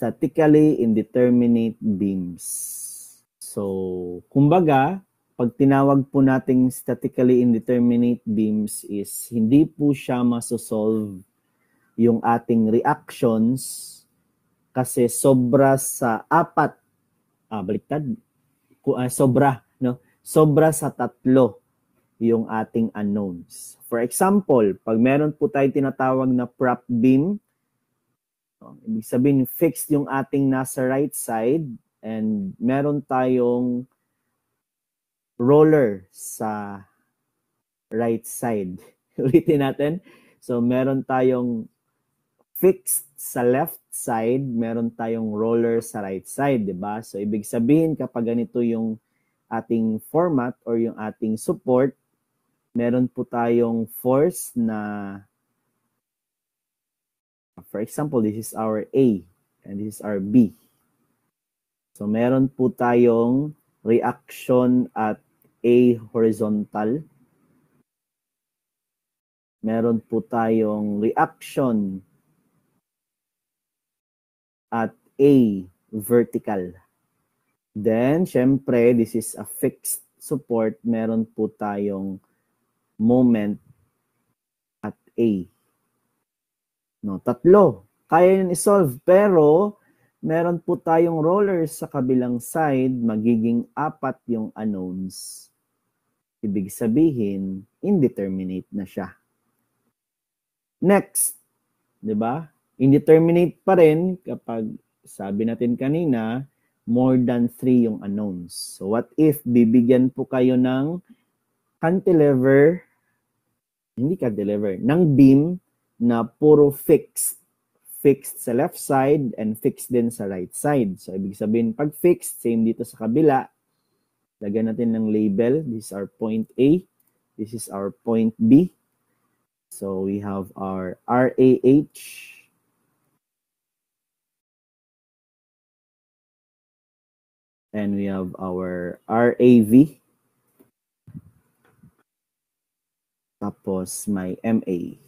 statically indeterminate beams. So, kumbaga, pag tinawag po nating statically indeterminate beams is hindi po siya masosolve yung ating reactions kasi sobra sa apat, baliktad, sobra sa tatlo yung ating unknowns. For example, pag meron po tayong tinatawag na prop beam, ibig sabihin fixed yung ating nasa right side and meron tayong roller sa right side. Ulitin natin. So, meron tayong fixed sa left side, meron tayong roller sa right side, di ba? So, ibig sabihin kapag ganito yung ating format or yung ating support, meron po tayong force na, for example, this is our A and this is our B. So, meron po tayong reaction at A horizontal. Meron po tayong reaction at A vertical. Then, syempre, this is a fixed support. Meron po tayong moment at A. No, tatlo. Kaya yun i-solve. Pero, meron po tayong rollers sa kabilang side. Magiging apat yung unknowns. Ibig sabihin, indeterminate na siya. Next, di ba? Indeterminate pa rin kapag sabi natin kanina, more than 3 yung unknowns. So what if bibigyan po kayo ng cantilever, ng beam na puro fixed. Fixed sa left side and fixed din sa right side. So ibig sabihin, pag fixed, same dito sa kabila, lagyan natin ng label. This is our point A. This is our point B. So we have our RAH. And we have our RAV. Tapos may MA.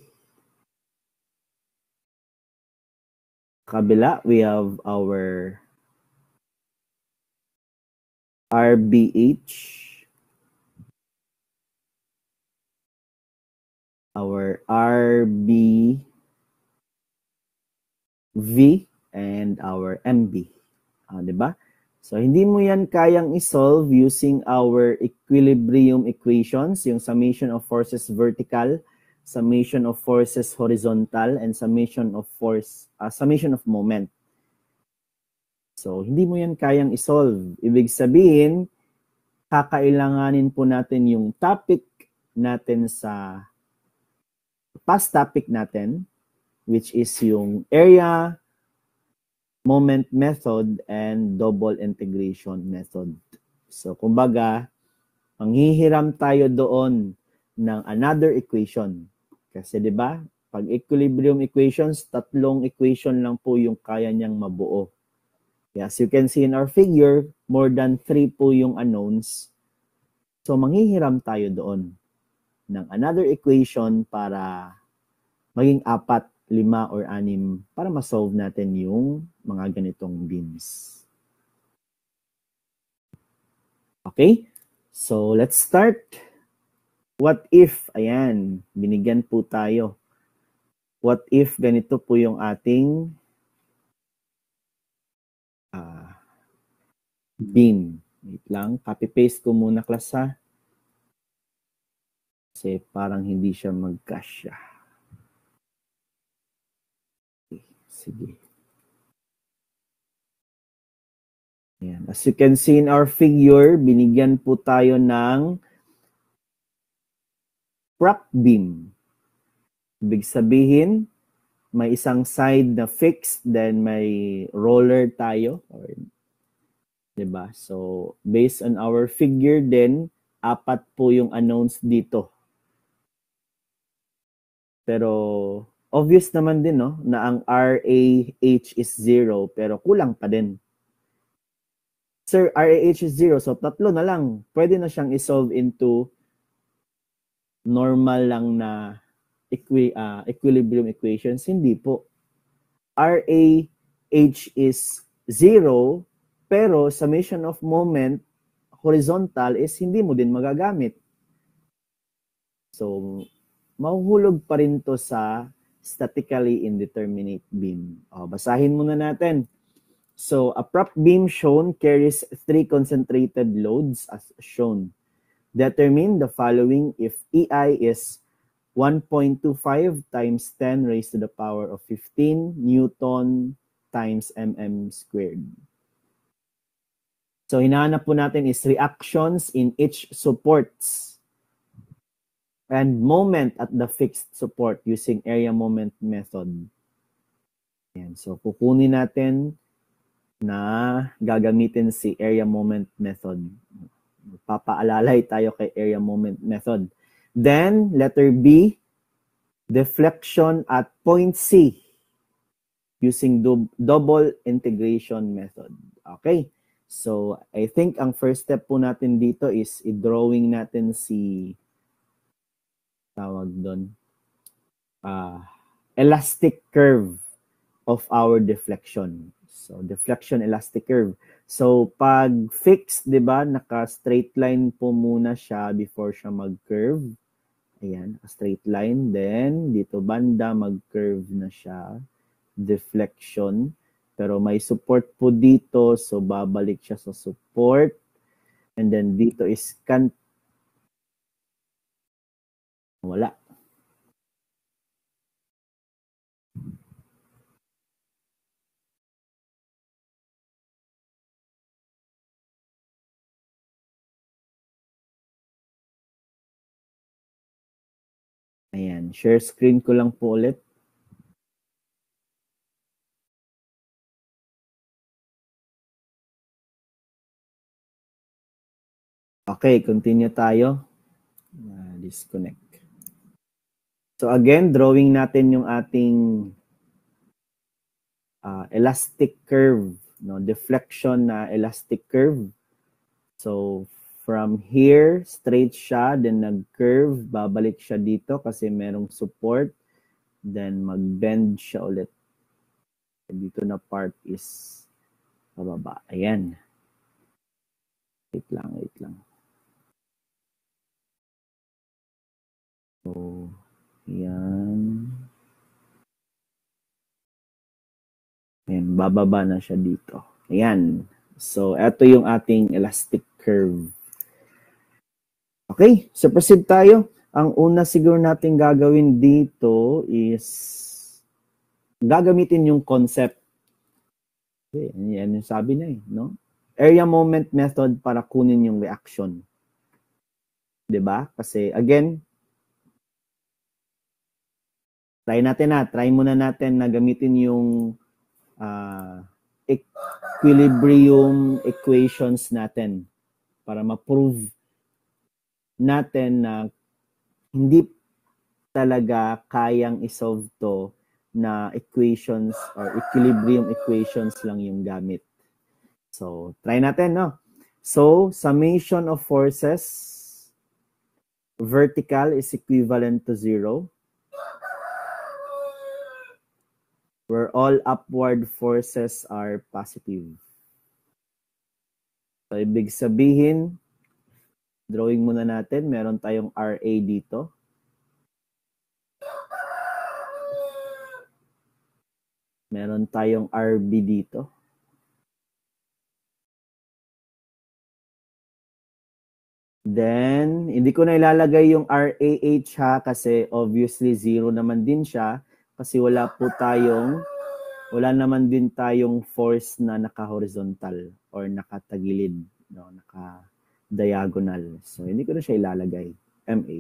Kabila, we have our RBH. Our RBV and our MB. Diba? So, hindi mo yan kayang isolve using our equilibrium equations, yung summation of forces vertical, summation of forces horizontal, and summation of moment. So, hindi mo yan kayang isolve. Ibig sabihin, kakailanganin po natin yung topic natin sa past topic natin, which is yung area, moment method, and double integration method. So, kumbaga, manghihiram tayo doon ng another equation. Kasi, di ba, pag equilibrium equations, tatlong equation lang po yung kaya niyang mabuo. As you can see in our figure, more than 3 po yung unknowns. So, manghihiram tayo doon ng another equation para maging 4, 5, or 6 para ma-solve natin yung mga ganitong beams. Okay? So, let's start. What if, ayan, binigyan po tayo. What if ganito po yung ating beam. Wait lang, copy-paste ko muna class ha. Kasi parang hindi siya magkasya. Okay, sige. Ayan. As you can see in our figure, binigyan po tayo ng prop beam. Ibig sabihin, may isang side na fixed, then may roller tayo. Or, diba? So, based on our figure din, 4 po yung unknowns dito. Pero, obvious naman din, no, na ang RAH is 0, pero kulang pa din. Sir, RAH is 0, so 3 na lang. Pwede na siyang isolve into normal lang na equilibrium equations. Hindi po. RAH h is 0, pero summation of moment horizontal is hindi mo din magagamit. So, mahuhulog pa rin to sa statically indeterminate beam. Basahin muna natin. So, a prop beam shown carries 3 concentrated loads as shown. Determine the following if EI is 1.25 times 10 raised to the power of 15 Newton times mm squared. So, hinahanap po natin is reactions in each supports and moment at the fixed support using area moment method. Ayan. So, kukunin natin na gagamitin si area moment method. Papaalalay tayo kay area moment method. Then, letter B, deflection at point C using double integration method. Okay. So, I think ang first step po natin dito is i-drawing natin si tawag doon elastic curve of our deflection. So, deflection elastic curve. So, pag fixed, di ba, naka-straight line po muna siya before siya mag-curve. Ayan, straight line. Then, dito banda, mag-curve na siya. Deflection. Pero may support po dito. So, babalik siya sa support. And then, dito is wala. Ayan, share screen ko lang po ulit. Okay, continue tayo. Disconnect. So again, drawing natin yung ating elastic curve, no? Deflection na elastic curve. So from here, straight siya, then nag-curve, babalik siya dito kasi merong support, then mag-bend siya ulit. Dito na part is pababa. Ayan. Wait lang. So, yan. Ayan, bababa na siya dito. Ayan. So, ito yung ating elastic curve. Okay, so proceed tayo. Ang una siguro natin gagawin dito is gagamitin yung concept. Okay, yan yung sabi na no? Area moment method para kunin yung reaction. 'Di ba? Kasi again, try muna natin na gamitin yung equilibrium equations natin para ma-prove natin na hindi talaga kayang isolve to na equations or equilibrium equations lang yung gamit. So, try natin, no? So, summation of forces vertical is equivalent to 0, where all upward forces are positive. So, ibig sabihin, drawing muna natin, meron tayong RA dito. Meron tayong RB dito. Then, hindi ko na ilalagay yung RAH ha, kasi obviously 0 naman din siya. Kasi wala naman din tayong force na naka-horizontal or nakatagilid, no, naka-diagonal. So, hindi ko na siya ilalagay. MA.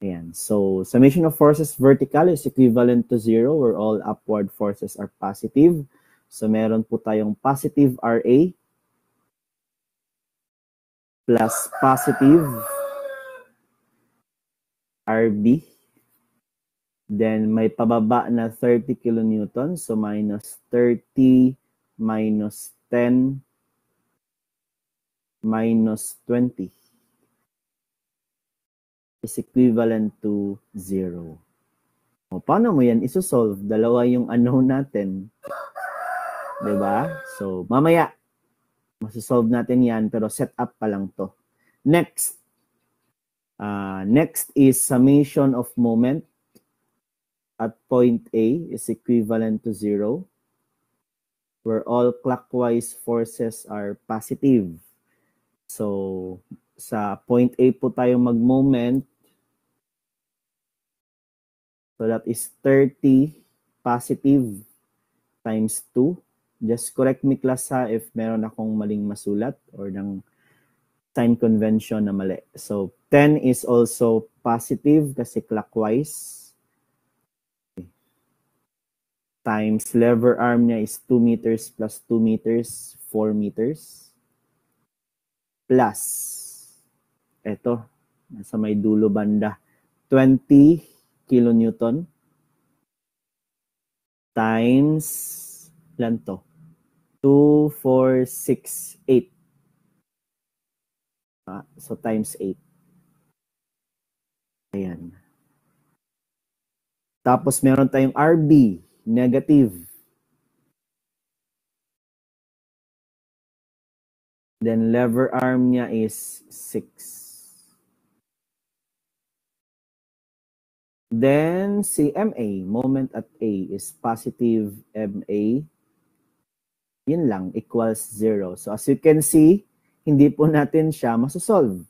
Ayan. So, summation of forces vertical is equivalent to 0 where all upward forces are positive. So, meron po tayong positive RA plus positive RB. Then, may pababa na 30 kilonewton. So, minus 30 minus 10 minus 20 is equivalent to 0. O, paano mo yan isosolve? Dalawa yung unknown natin. Diba? So, mamaya, masasolve natin yan, pero set up pa lang to. Next. Next is summation of moment at point A is equivalent to 0, where all clockwise forces are positive. So, sa point A po tayo mag-moment. So, that is 30 positive times 2. Just correct me, class, ha, if meron akong maling masulat or ng sign convention na mali. So, 10 is also positive kasi clockwise. Okay. Times lever arm niya is 2 meters plus 2 meters, 4 meters. Plus, eto, nasa may dulo banda, 20 kilonewton times, ilan to? 2, 4, 6, 8. So, times 8. Ayan. Tapos, meron tayong RB, negative. Then, lever arm niya is 6. Then, si MA, moment at A, is positive MA. Yun lang, equals 0. So, as you can see, hindi po natin siya masosolve.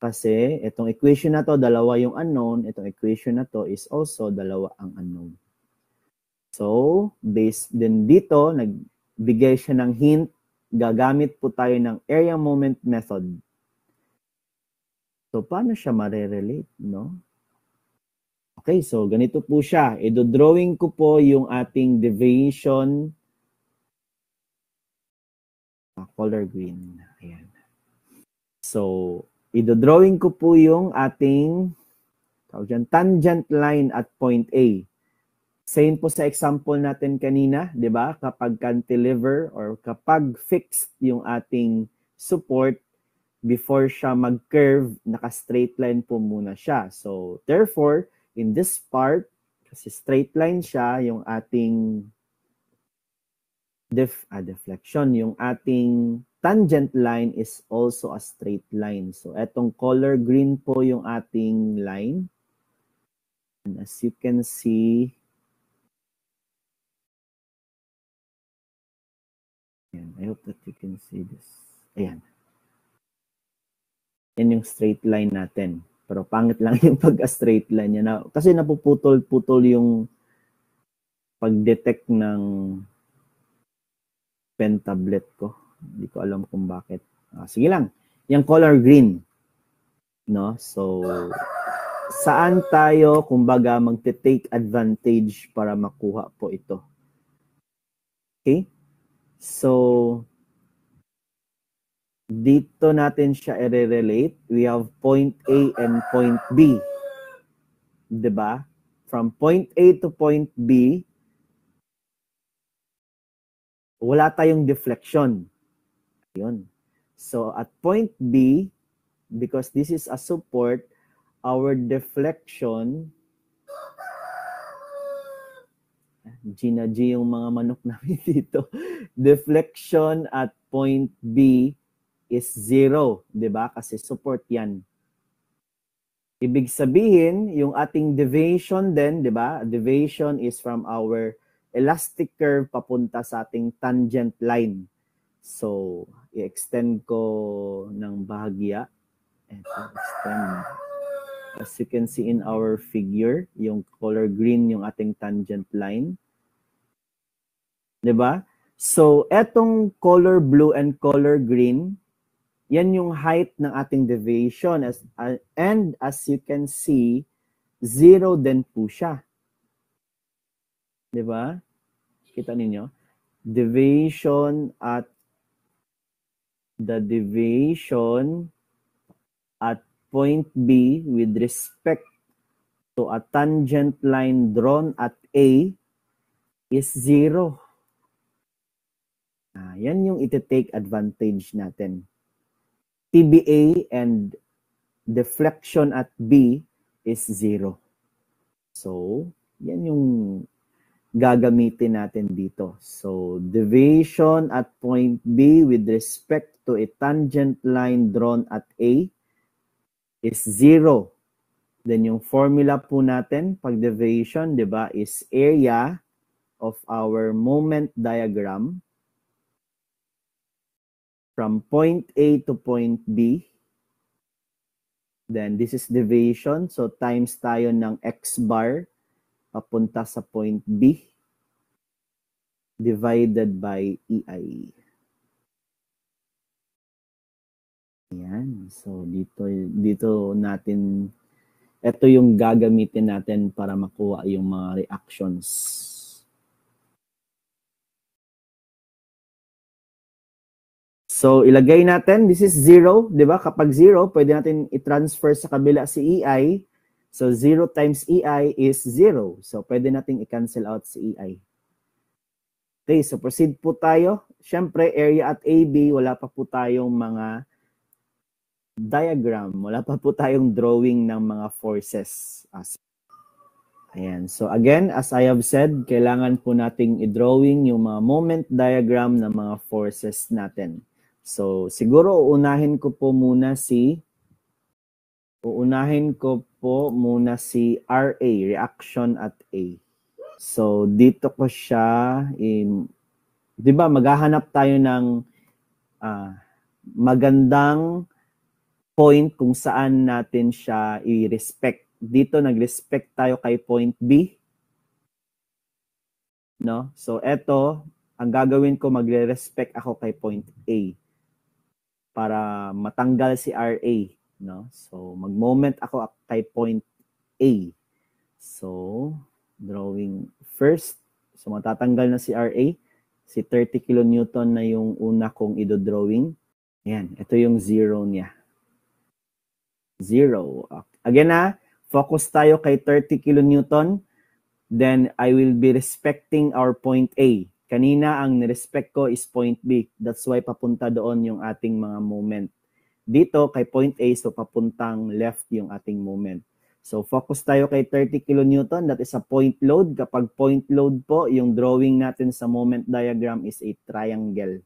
Kasi, itong equation na to, dalawa yung unknown. Itong equation na to is also dalawa ang unknown. So, based din dito, nagbigay siya ng hint. Gagamit po tayo ng area moment method. So, paano siya marerelate, no? Okay, so ganito po siya. Ido-drawing ko po yung ating deviation. Color green. Ayan. So, ido-drawing ko po yung ating tangent line at point A. Same po sa example natin kanina, di ba? Kapag cantilever or kapag fixed yung ating support, before siya mag-curve, naka-straight line po muna siya. So, therefore, in this part, kasi straight line siya, yung ating deflection, yung ating tangent line is also a straight line. So, etong color green po yung ating line. And as you can see, ayan, I hope that you can see this. Ayan. Yan yung straight line natin. Pero pangit lang yung pag-straight line niya. Na, kasi napuputol-putol yung pag-detect ng pen tablet ko. Hindi ko alam kung bakit. Sige lang. Yung color green. No? So, saan tayo, kumbaga, magte-take advantage para makuha po ito? Okay? So, dito natin siya i-relate. We have point A and point B. Diba? From point A to point B, wala tayong deflection. Yun. So, at point B, because this is a support, our deflection, Gina G yung mga manok namin dito, deflection at point B is 0, di ba? Kasi support yan. Ibig sabihin, yung ating deviation din, di ba? Deviation is from our elastic curve papunta sa ating tangent line. So, i-extend ko ng bahagya. Ito, extend. As you can see in our figure, yung color green yung ating tangent line. Diba? So, etong color blue and color green, yan yung height ng ating deviation. And as you can see, 0 din po siya. Diba? Kita ninyo? Deviation at the deviation at point B with respect to a tangent line drawn at A is 0. Yan yung iti-take advantage natin. TBA and deflection at B is 0. So, yan yung gagamitin natin dito. So, deviation at point B with respect to a tangent line drawn at A is 0. Then yung formula po natin pag deviation, 'di ba, is area of our moment diagram from point A to point B. Then this is deviation, so times tayo ng x bar papunta sa point B divided by EI. Ayan. So, dito natin, ito yung gagamitin natin para makuha yung mga reactions. So, ilagay natin, this is 0, di ba? Kapag 0, pwede natin i-transfer sa kabila si EI. So, 0 times EI is 0. So, pwede natin i-cancel out si EI. Okay, so proceed po tayo. Siyempre, area at AB, wala pa po tayong mga diagram. Wala pa po tayong drawing ng mga forces. Ayan. So again, as I have said, kailangan po nating i-drawing yung mga moment diagram ng mga forces natin. So siguro uunahin ko po muna si RA, reaction at A. So dito ko siya, di ba maghahanap tayo ng magandang point kung saan natin siya i-respect. Dito nag-respect tayo kay point B. No? So eto, ang gagawin ko, magre-respect ako kay point A para matanggal si RA, no? So mag-moment ako kay point A. So drawing first. So matatanggal na si RA. Si 30 kilonewton na yung una kong i-drawing. Ayan, ito yung zero niya. 0. Again focus tayo kay 30 kilonewton. Then I will be respecting our point A. Kanina ang nirespect ko is point B. That's why papunta doon yung ating mga moment. Dito kay point A, so papuntang left yung ating moment. So focus tayo kay 30 kilonewton. That is a point load. Kapag point load po, yung drawing natin sa moment diagram is a triangle.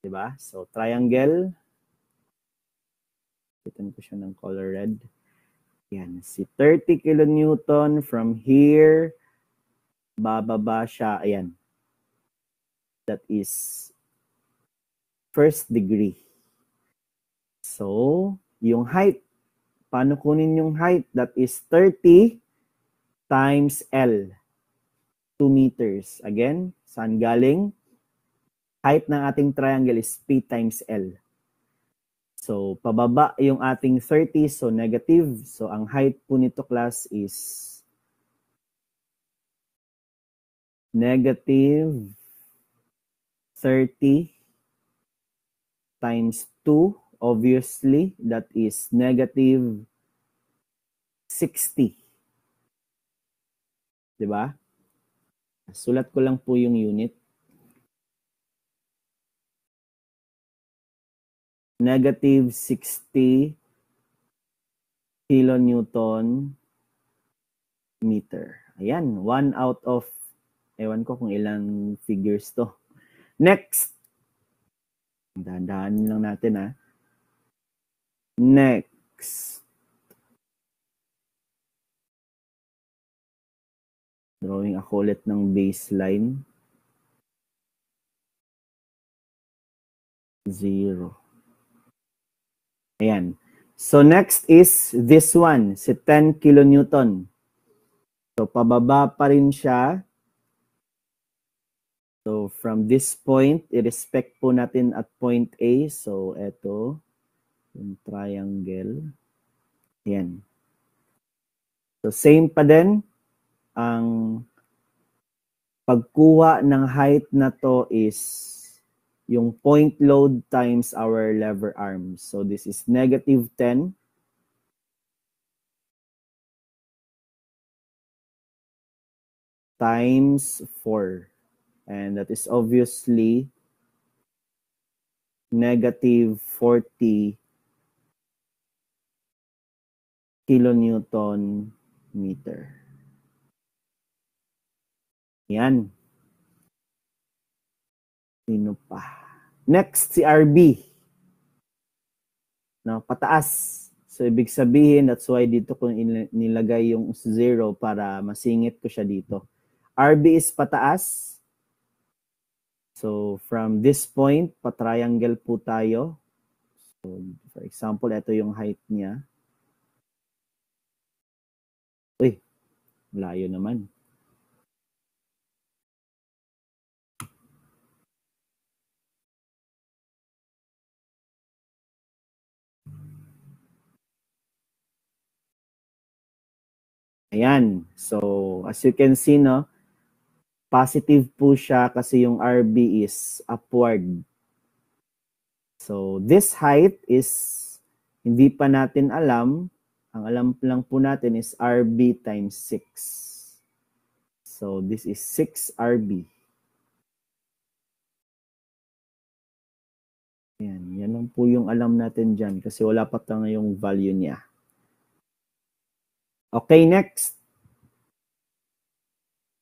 Diba? So triangle. Itan ko siya ng color red. Yan. Si 30 kilonewton from here, bababa siya. Ayan. That is first degree. So, yung height. Paano kunin yung height? That is 30 times L. 2 meters. Again, saan galing? Height ng ating triangle is P times L. So, pababa yung ating 30, so negative. So, ang height po nito, class, is negative 30 times 2. Obviously, that is negative 60. Diba? Sulat ko lang po yung unit. Negative 60 kilonewton meter. Ayan, 1 out of, ewan ko kung ilang figures to. Next. Dahan-dahanin lang natin Next. Drawing ako ulit ng baseline. 0. Ayan. So next is this one, si 10 kilonewton. So pababa pa rin siya. So from this point, i-respect po natin at point A. So eto, yung triangle. Ayan. So same pa din. Ang pagkuha ng height na to is yung point load times our lever arm. So this is negative 10. Times 4. And that is obviously negative 40 kilonewton meter. Yan. Sino pa? Next, si RB. No, pataas. So, ibig sabihin, that's why dito ko nilagay yung 0 para masingit ko siya dito. RB is pataas. So, from this point, pa-triangle po tayo. So, for example, ito yung height niya. Uy, layo naman. Ayan. So, as you can see, no, positive po siya kasi yung RB is upward. So, this height is hindi pa natin alam. Ang alam lang po natin is RB times 6. So, this is 6 RB. Ayan. Yan lang po yung alam natin dyan kasi wala pa tayo yung value niya. Okay, next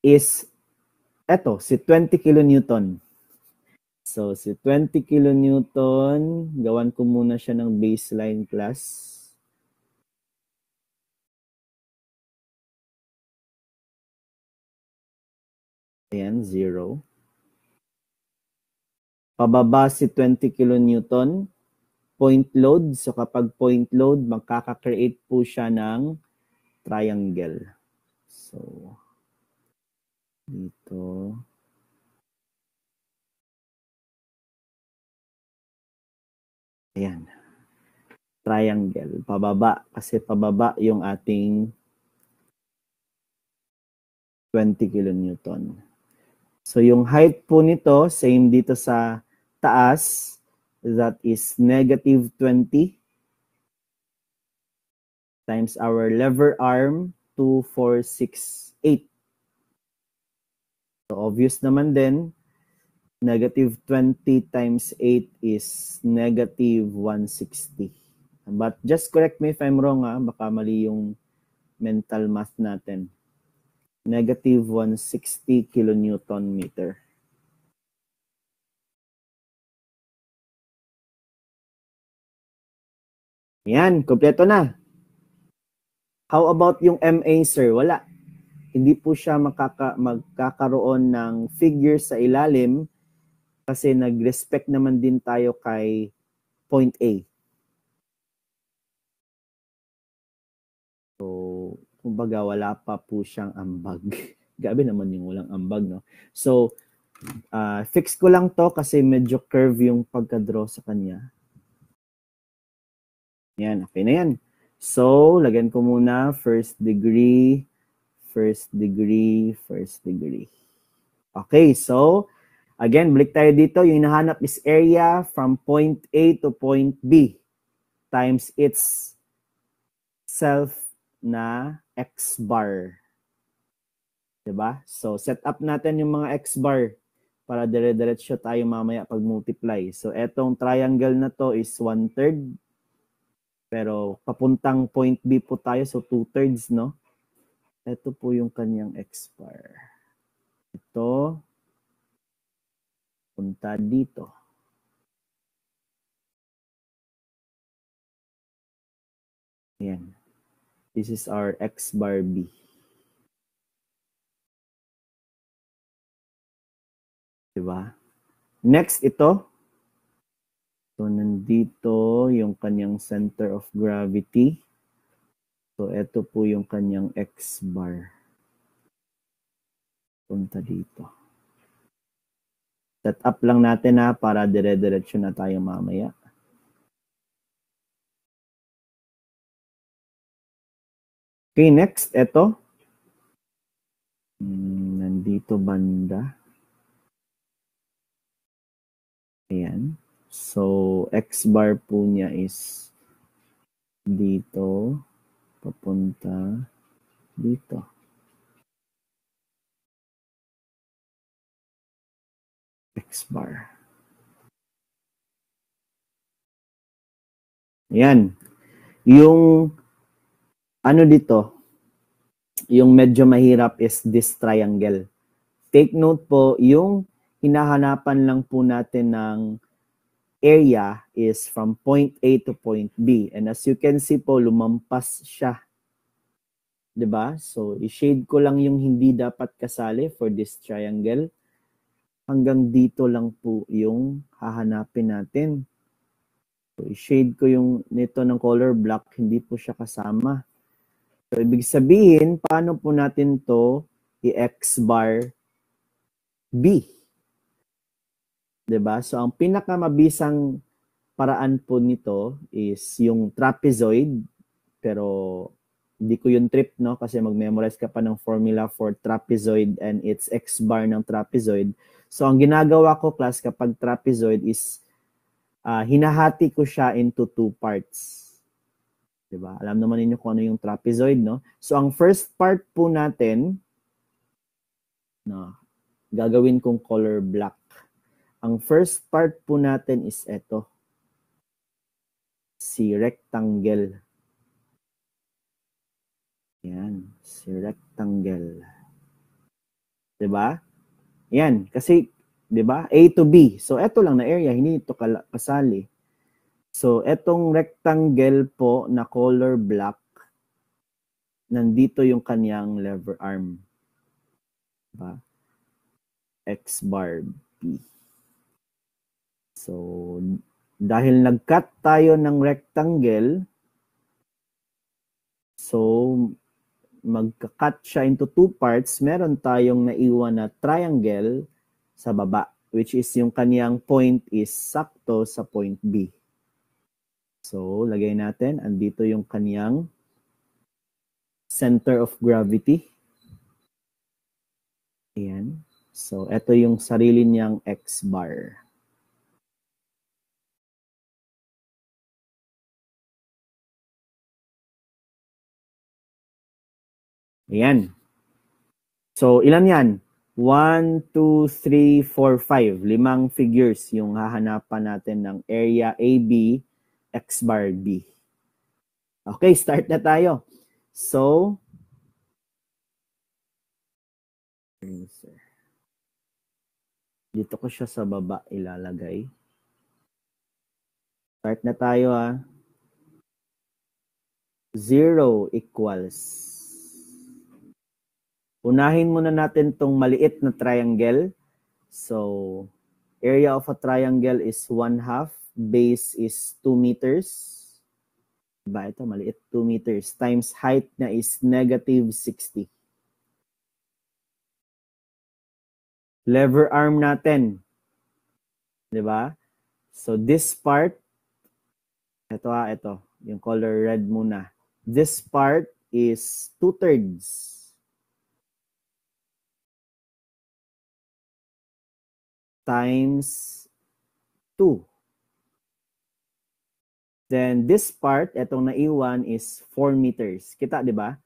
is eto, si 20 kilonewton. So, si 20 kilonewton, gawan ko muna siya ng baseline class. Ayan, 0. Pababa si 20 kilonewton, point load. So, kapag point load, magkaka-create po siya ng triangle. So, dito. Ayan. Triangle. Pababa. Kasi pababa yung ating 20 kilonewton. So, yung height po nito, same dito sa taas, that is negative 20 times our lever arm, 2, 4, 6, 8. So, obvious naman din, negative 20 times 8 is negative 160. But just correct me if I'm wrong, baka mali yung mental math natin. Negative 160 kilonewton meter. Yan, kompleto na. How about yung MA, sir? Wala. Hindi po siya magkakaroon ng figure sa ilalim kasi nag-respect naman din tayo kay point A. So, kumbaga wala pa po siyang ambag. Gabi naman yung walang ambag, no? So, fix ko lang to kasi medyo curve yung pagka-draw sa kanya. Yan, okay na yan. So, lagyan ko muna first degree, first degree, first degree. Okay, so, again, balik tayo dito. Yung hinahanap is area from point A to point B times its self na x bar. Diba? So, set up natin yung mga x bar para dire-diretso tayo mamaya pag multiply. So, etong triangle na to is 1/3. Pero papuntang point B po tayo, so 2/3, no? Ito po yung kanyang x bar. Ito, punta dito. Ayan. This is our x bar B. Diba? Next, ito. So, nandito yung kanyang center of gravity. So, ito po yung kanyang x bar. Punta dito. Set up lang natin para dire-diretso na tayo mamaya. Okay, next, ito. Nandito banda. Ayan. So, x bar po niya is dito, papunta dito. X bar. Ayan. Yung ano dito, yung medyo mahirap is this triangle. take note po, yung hinahanapan lang po natin ng area is from point A to point B. And as you can see po, lumampas siya. 'Di ba? So, i-shade ko lang yung hindi dapat kasali for this triangle. Hanggang dito lang po yung hahanapin natin. So, i-shade ko yung nito ng color black, hindi po siya kasama. So, ibig sabihin, paano po natin to i-X bar B? 'Di ba? So, ang pinakamabisang paraan po nito is yung trapezoid, pero hindi ko yung trip, no? Kasi mag-memorize ka pa ng formula for trapezoid and its X bar ng trapezoid. So, ang ginagawa ko, class, kapag trapezoid is hinahati ko siya into two parts. Diba? Alam naman ninyo kung ano yung trapezoid, no? So, ang first part po natin, no, gagawin kong color black. Ang first part po natin is ito. Si rectangle. Yan, si rectangle. 'Di ba? Yan, kasi 'di ba? A to B. So ito lang na area, hindi ito kasali. So etong rectangle po na color black, nandito yung kanyang lever arm. Diba? X bar B. So dahil nag-cut tayo ng rectangle, so magka-cut siya into two parts, meron tayong naiwan na triangle sa baba, which is yung kaniyang point is sakto sa point B. So, lagay natin, andito yung kaniyang center of gravity. Ayan. So, ito yung sarili niyang X bar. Ayan. So, ilan yan? 1, 2, 3, 4, 5. 5 figures yung hahanapan natin ng area AB, X bar B. Okay, start na tayo. So, dito ko siya sa baba ilalagay. Start na tayo ha. 0 equals. Unahin muna natin tong maliit na triangle. So, area of a triangle is 1/2. Base is 2 meters. Diba? Ito, maliit 2 meters. Times height na is -60. Lever arm natin. Diba? So, this part, ito. Yung color red muna. This part is 2/3. Times 2. Then this part, etong naiwan is 4 meters. Kita, di ba?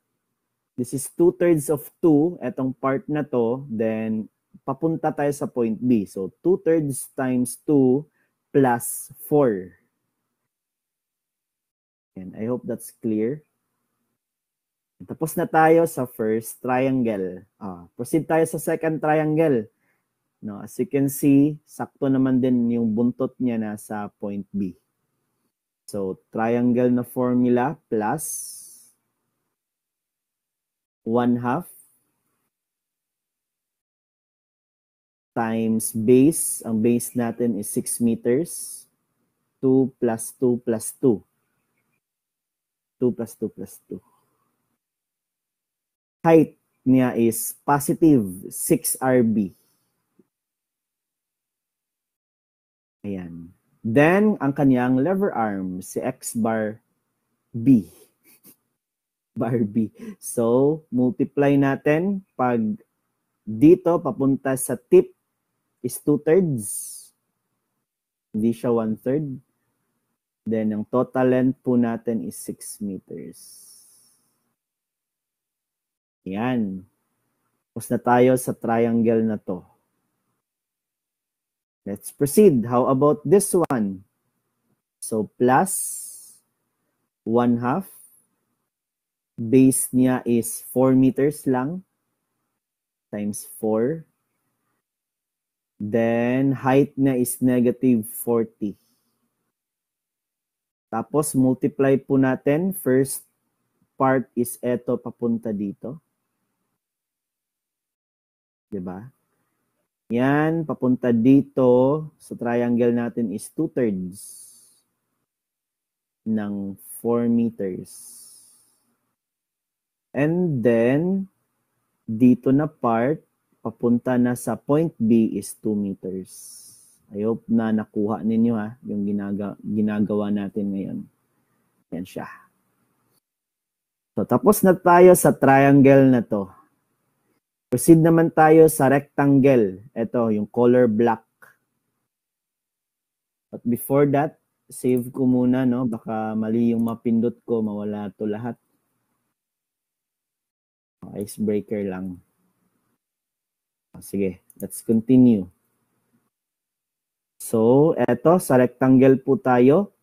This is 2/3 of 2. Etong part na to, then papunta tayo sa point B. So 2/3 times 2 plus 4. And I hope that's clear. Tapos na tayo sa first triangle. Proceed tayo sa second triangle. No, as you can see, sakto naman din yung buntot niya na sa point B. So, triangle na formula plus 1/2 times base. Ang base natin is 6 meters. 2 plus 2 plus 2. 2 plus 2 plus 2. Height niya is positive 6 RB. Ayan. Then, ang kanyang lever arm, si X bar B. Bar B. So, multiply natin. Pag dito, papunta sa tip is 2/3. Hindi siya 1/3. Then, ang total length po natin is 6 meters. Ayan. Tapos na tayo sa triangle na to. Let's proceed. How about this one? So, plus 1/2. Base niya is 4 meters lang. Times 4. Then, height na is negative 40. Tapos, multiply po natin. First part is eto papunta dito. Diba? Yan, papunta dito. Sa triangle natin is 2/3 ng 4 meters. And then, dito na part, papunta na sa point B is 2 meters. I hope na nakuha ninyo yung ginagawa natin ngayon. Yan siya. So, tapos na tayo sa triangle na to. Proceed naman tayo sa rectangle. Ito, yung color black. But before that, save ko muna, no? Baka mali yung mapindot ko, mawala to lahat. Icebreaker lang. Sige, let's continue. So, eto, sa rectangle po tayo.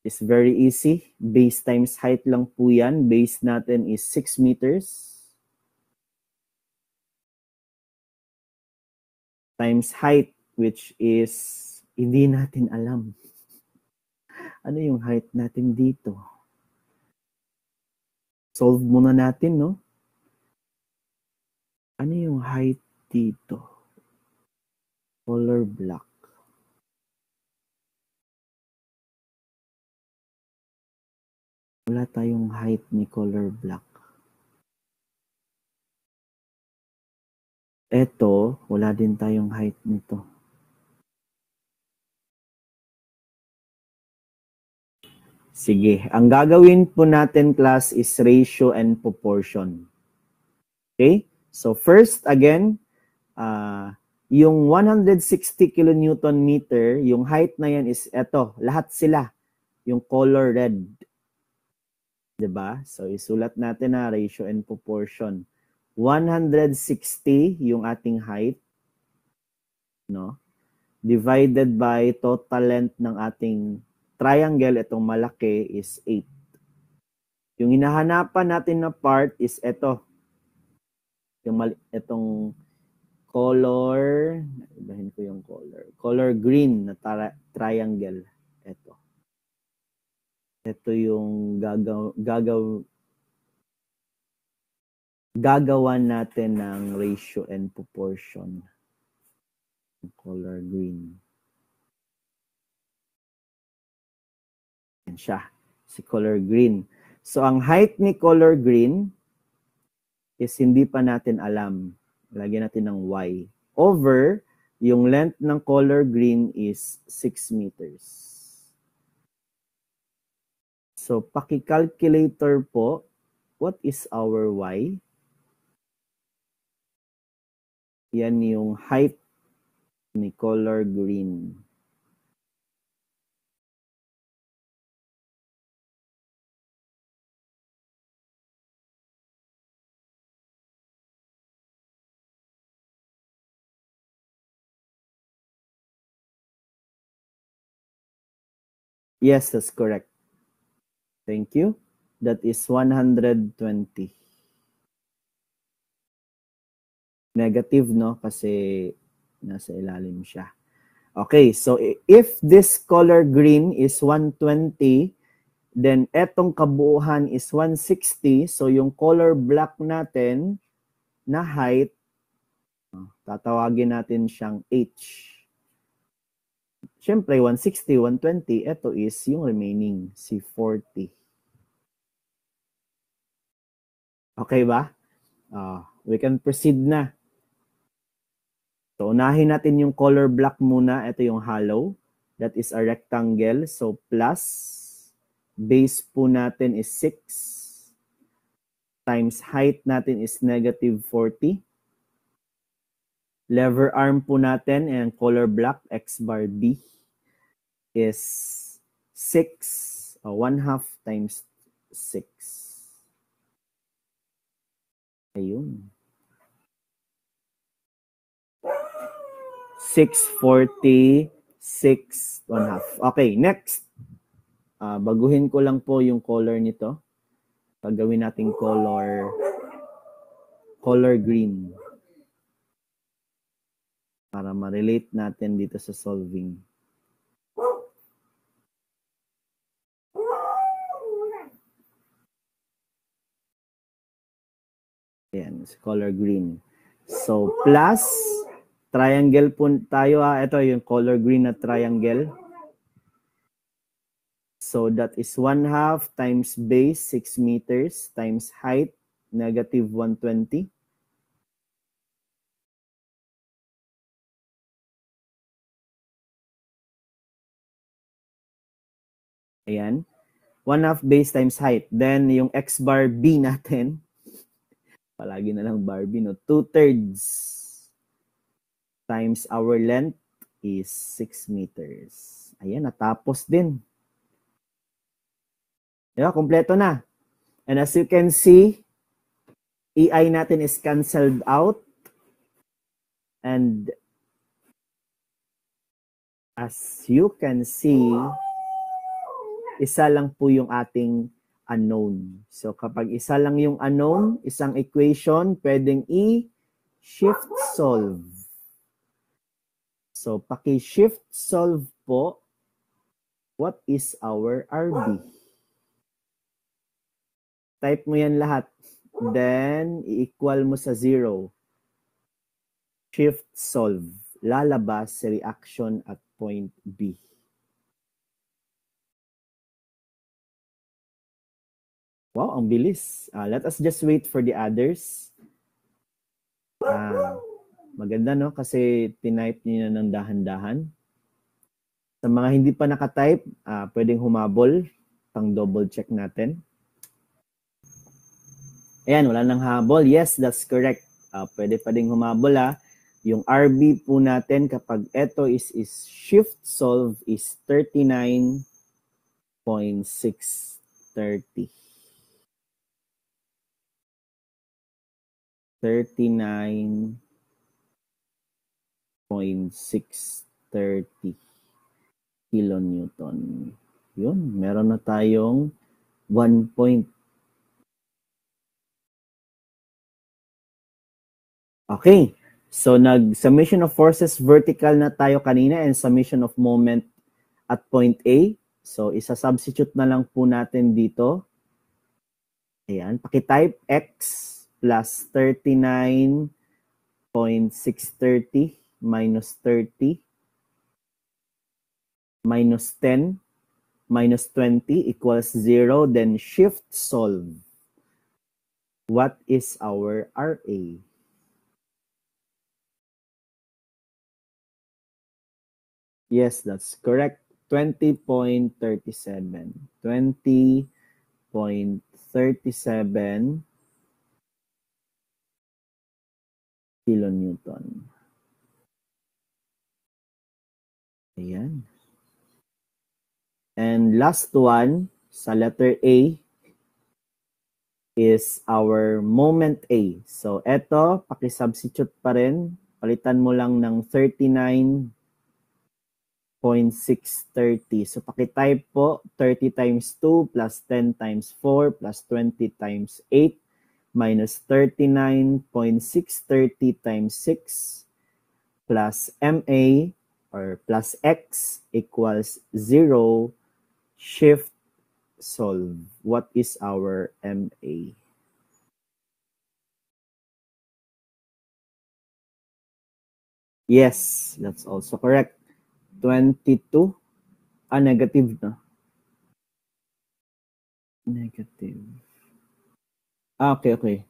It's very easy. Base times height lang po yan. Base natin is 6 meters. Times height, which is, hindi natin alam. Ano yung height natin dito? Solve muna natin, no? Ano yung height dito? Color black. Wala tayong height ni color black. Eto, wala din tayong height nito. Sige, ang gagawin po natin, class, is ratio and proportion. Okay? So first, again, yung 160 kilonewton meter, yung height na yan is eto, lahat sila, yung color red. Diba? So isulat natin na ratio and proportion. 160 yung ating height, no? Divided by total length ng ating triangle, itong malaki, is 8. Yung hinahanapan natin na part is ito. Itong color, ibahin ko yung color. Color green na triangle. Ito. Ito yung gagawan natin ng ratio and proportion. Color green. Yan siya. Si color green. So, ang height ni color green is hindi pa natin alam. Lagyan natin ng Y. Over, yung length ng color green is 6 meters. So, paki-calculator po, what is our Y? Yan yung height ni color green. Yes, that's correct. Thank you. That is 120. Negative, no? Kasi nasa ilalim siya. Okay, so if this color green is 120, then etong kabuuan is 160. So yung color black natin na height, tatawagin natin siyang H. Siyempre, 160, 120, ito is yung remaining, si 40. Okay ba? We can proceed na. So, unahin natin yung color black muna. Ito yung hollow. That is a rectangle. So, plus, base po natin is 6. Times height natin is negative 40. Lever arm po natin, and color black, X bar B, is 6. 1/2 times 6. Ayun. 640, 6, 1/2. Okay, next. Baguhin ko lang po yung color nito. Gagawin natin color green. para ma-relate natin dito sa solving. Ayan, color green. So, plus, triangle po tayo. Ito yung color green na triangle. So, that is 1/2 times base, 6 meters, times height, negative 120. Ayan. 1/2 base times height. Then, yung x bar b natin, palagi na lang bar b, no? 2/3 times our length is 6 meters. Ayan, natapos din. Diba? Kompleto na. And as you can see, EI natin is canceled out. And as you can see, isa lang po yung ating unknown. So kapag isa lang yung unknown, isang equation, pwedeng i-shift solve. So paki-shift solve po, what is our RB? Type mo yan lahat. Then, i-equal mo sa 0. Shift solve. Lalabas si reaction at point B. Wow, ang bilis. Let us just wait for the others. Maganda, no? Kasi tinype niyo na ng dahan-dahan. Sa mga hindi pa nakatype, pwedeng humabol. Pang double check natin. Ayan, wala nang habol. Yes, that's correct. Pwede pa ding humabol, Yung RB po natin, kapag ito is shift solve, is 39.630. 39.630 kilonewton. Yun, meron na tayong 1 point. Okay, so nag-summation of forces vertical na tayo kanina and summation of moment at point A. So isa-substitute na lang po natin dito. Ayan, paki-type x plus 39.630 minus 30 minus 10 minus 20 equals 0. Then shift solve. What is our RA? Yes, that's correct. 20.37. 20.37 kilonewton. Ayan. And last one, sa letter A, is our moment A. So, eto, paki-substitute pa rin. Palitan mo lang ng 39.630. So, paki-type po, 30 times 2 plus 10 times 4 plus 20 times 8 minus 39.630 times 6 plus MA or plus X equals 0. Shift solve. What is our MA? Yes, that's also correct. 22. Negative na. Negative. Okay.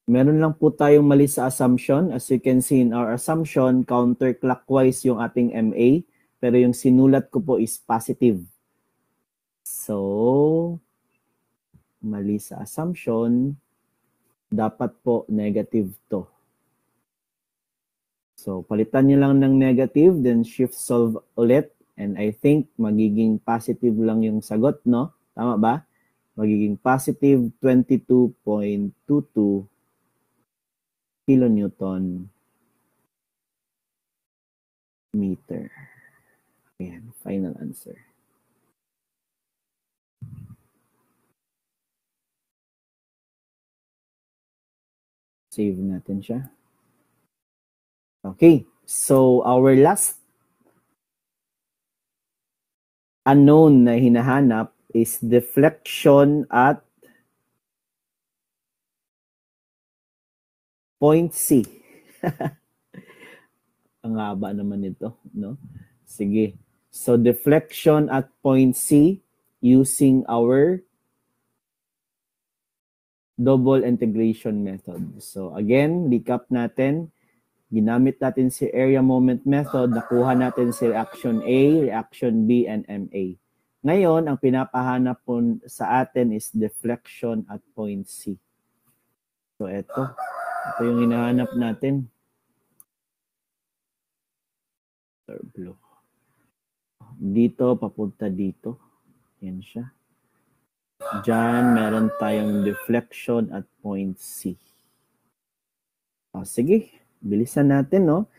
Meron lang po tayong mali sa assumption. As you can see in our assumption, counterclockwise yung ating MA. Pero yung sinulat ko po is positive. So, mali sa assumption. Dapat po negative to. So, palitan nyo lang ng negative, then shift solve ulit. And I think magiging positive lang yung sagot, no? Tama ba? Magiging positive 22.22 kilonewton meter. Ayan, final answer. Save natin siya. Okay, so our last unknown na hinahanap is deflection at point C. Ang haba naman ito, no? Sige. So deflection at point C using our double integration method. So again, recap natin. Ginamit natin si area moment method, nakuha natin si reaction A, reaction B, and MA. Ngayon, ang pinapahanap po sa atin is deflection at point C. So ito yung hinahanap natin. Blue. Dito, papunta dito. Yan siya. Diyan, meron tayong deflection at point C. Sige, bilisan natin, no?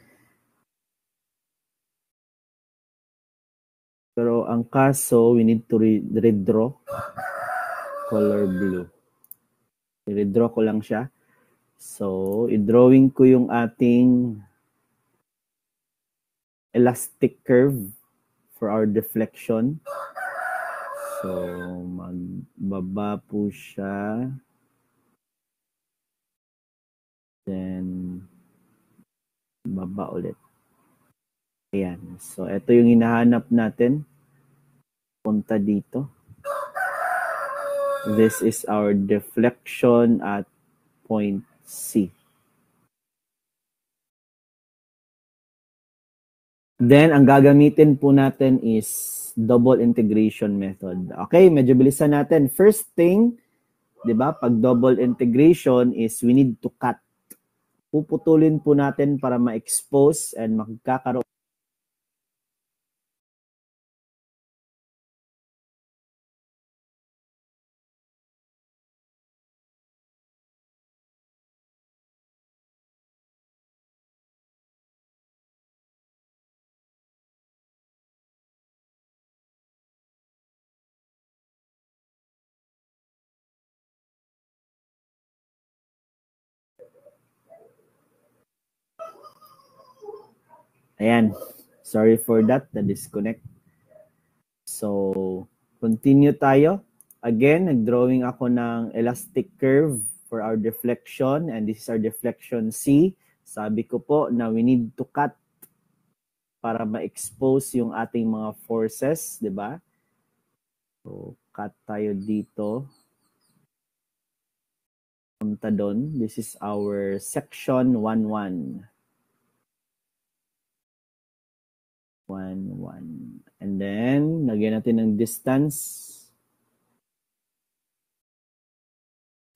Pero ang kaso, we need to redraw color blue. I-redraw ko lang siya. So, i-drawing ko yung ating elastic curve for our deflection. So, magbaba po siya. Then, baba ulit. Ayan. So, ito yung hinahanap natin. Punta dito. This is our deflection at point C. Then, ang gagamitin po natin is double integration method. Okay, medyo bilisan natin. First thing, di ba, pag double integration is we need to cut. Puputulin po natin para ma-expose and magkakaroon. Ayan. Sorry for that, the disconnect. So, continue tayo. Again, nag-drawing ako ng elastic curve for our deflection, and this is our deflection C. Sabi ko po na we need to cut para ma-expose yung ating mga forces, di ba? So, cut tayo dito. Punta doon. This is our section 1-1. 1-1. And then, lagyan natin ng distance.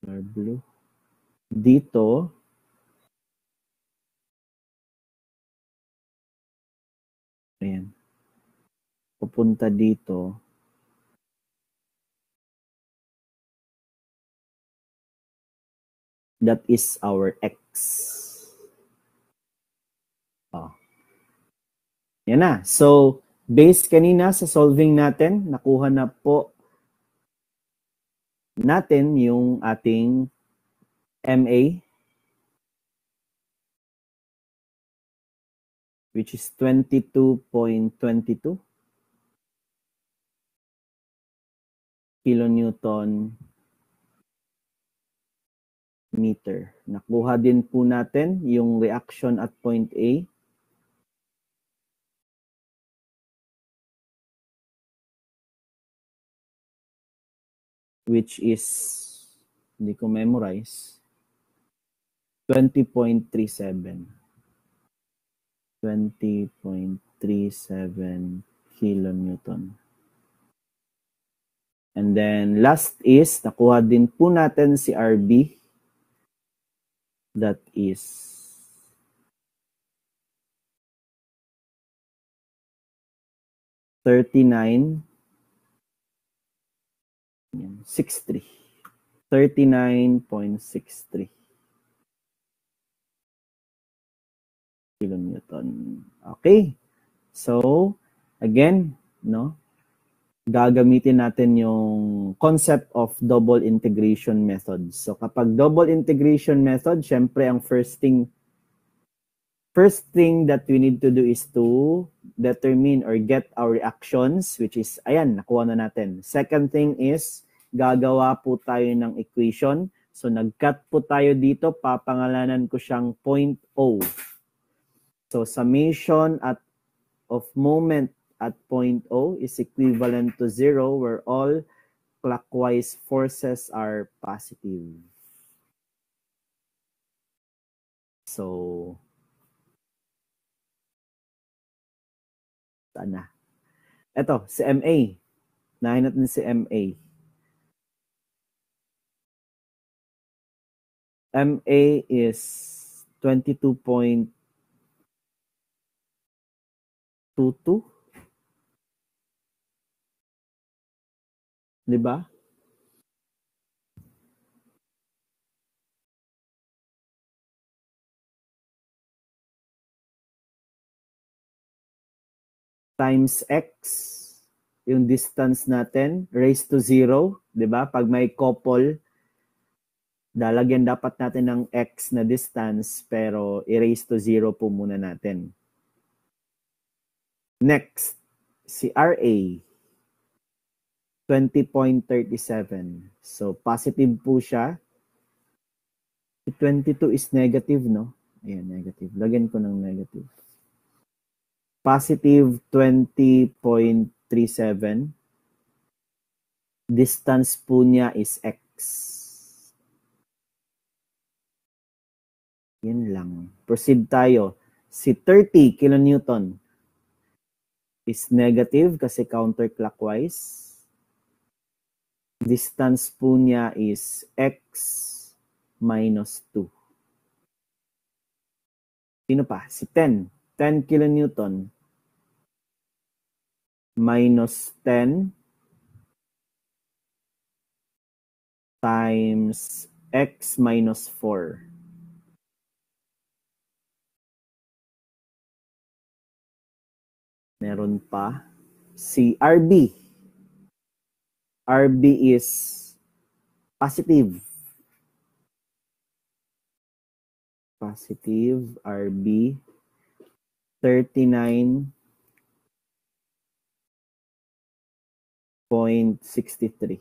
Blue. Dito, ayan. Pupunta dito. That is our X. Yan na. So, based kanina sa solving natin, nakuha na po natin yung ating MA, which is 22.22 kilonewton meter. Nakuha din po natin yung reaction at point A, which is, hindi ko memorize, 20.37. 20.37 kilonewton. And then last is, nakuha din po natin si RB. That is 39.63. 39.63 kilonewton. Okay. So, again, no? Gagamitin natin yung concept of double integration method. So, kapag double integration method, syempre ang first thing first thing that we need to do is to determine or get our reactions, which is, ayan, nakuha na natin. Second thing is, gagawa po tayo ng equation. So, nag-cut po tayo dito, papangalanan ko siyang point O. So, summation of moment at point O is equivalent to 0, where all clockwise forces are positive. So, saan na? Ito, si MA. Nahin natin si MA. MA is 22.22. Diba? Times X, yung distance natin, raised to 0. Diba? Pag may couple, lalagyan dapat natin ng X na distance, pero i-raise to 0 po muna natin. Next, si RA, 20.37. So, positive po siya. Si 22 is negative, no? Ayan, negative. Lagyan ko ng negative. Positive 20.37. Distance po niya is X. Yan lang. Proceed tayo. Si 30 kilonewton is negative kasi counterclockwise. Distance po niya is X minus 2. Sino pa? Si 10. 10 kilonewton minus 10 times X minus 4. Meron pa si RB. RB is positive. Positive RB 39.63.